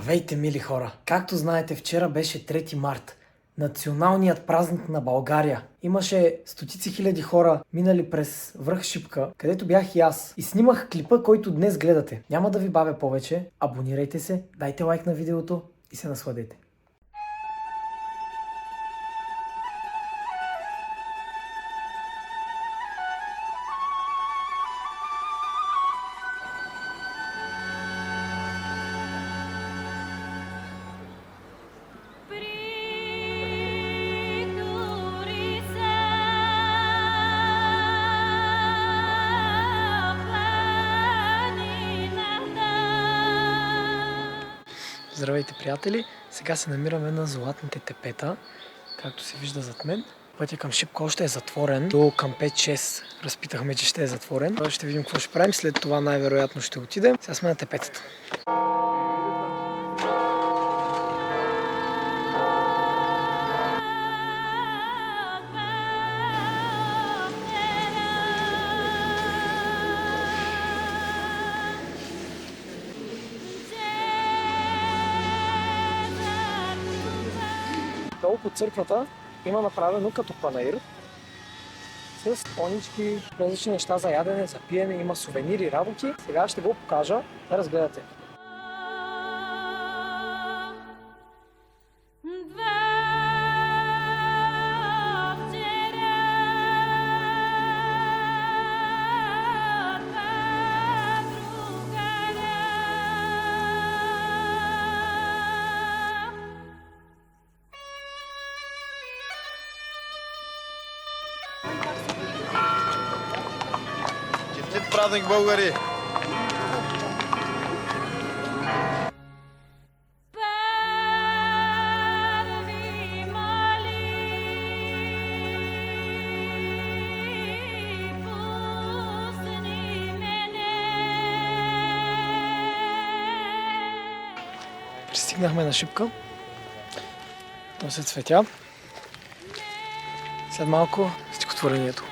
Здравейте, мили хора! Както знаете, вчера беше 3 март, националният празник на България. Имаше стотици хиляди хора минали през връх Шипка, където бях и аз. И снимах клипа, който днес гледате. Няма да ви бавя повече, абонирайте се, дайте лайк на видеото и се насладете. Здравейте, приятели! Сега се намираме на Златните тепета, както се вижда зад мен. Пътя към Шипка още е затворен. До към 5-6 разпитахме, че ще е затворен. Ще видим какво ще правим. След това най-вероятно ще отидем. Сега сме на тепетата. Долу по църквата има направено като панаир с понички, различни неща за ядене, за пиене, има сувенири, работи. Сега ще го покажа да разгледате. Честит празник, българи! Пристигнахме на Шипка. Там се цветя. След малко стихотворението.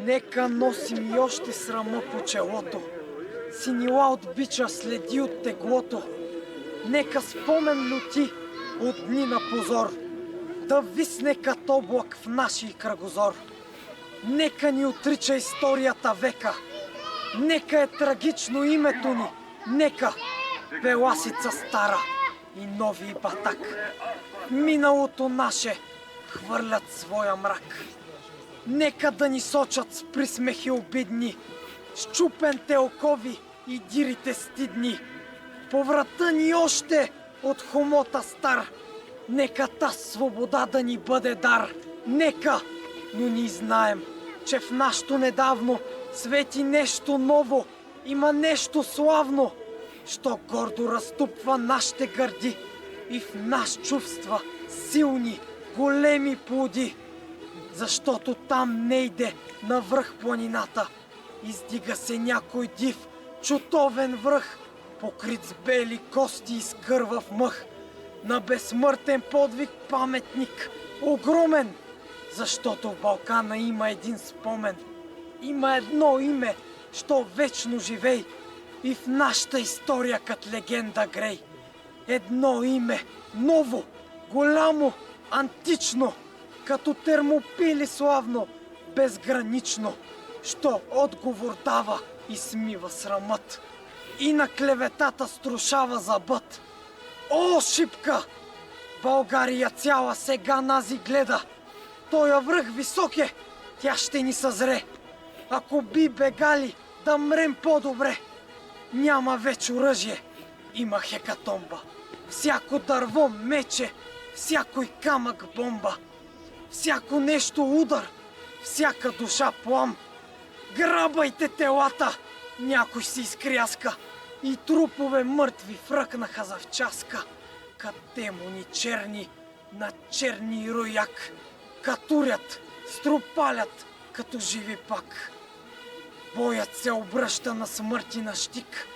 Нека носим и още срама по челото, синила от бича следи от теглото. Нека спомен люти от дни на позор, да висне като облак в нашия кръгозор. Нека ни отрича историята века, нека е трагично името ни, нека беласица стара и нови батак. Миналото наше хвърлят своя мрак. Нека да ни сочат с присмехи обидни, счупените окови и дирите стидни. По врата ни още от хомота стар, нека та свобода да ни бъде дар. Нека, но ние знаем, че в нашето недавно свети нещо ново, има нещо славно, що гордо разтупва нашите гърди и в нас чувства силни, големи плоди. Защото там не иде навръх планината, издига се някой див, чутовен връх, покрит с бели кости и с кървав мъх. На безсмъртен подвиг паметник, огромен, защото в Балкана има един спомен. Има едно име, що вечно живей, И в нашата история като легенда грей. Едно име, ново, голямо, антично, като Термопили славно, безгранично, що отговор дава и смива срамът. И на клеветата струшава зъбът. О, шипка! България цяла сега нази гледа. Тоя връх висок е, тя ще ни съзре. Ако би бегали, да мрем по-добре. Няма вече оръжие, има хекатомба. Всяко дърво мече, всякой камък бомба. Всяко нещо удар, всяка душа плам. Грабайте телата, някой си изкряска. И трупове мъртви фръкнаха завчаска. Ка демони черни на черни рояк. Катурят, струпалят, като живи пак. Боят се обръща на смърт и на щик.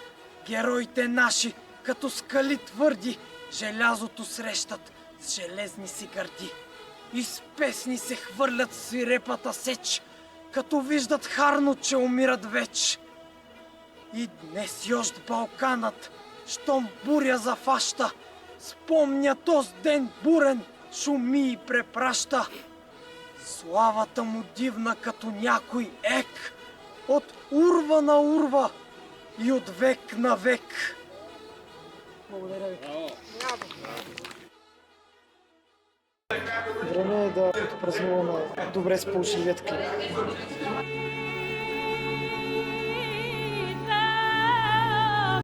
Героите наши, като скали твърди, желязото срещат с железни си гърди. И с песни се хвърлят в свирепата сеч, като виждат харно, че умират веч. И днес йожд Балканът, щом буря зафаща, спомня тоз ден бурен, шуми и препраща. Славата му дивна като някой ек, от урва на урва и от век на век. Благодаря ви. Време е да отпразнуваме добре сполучливият клип.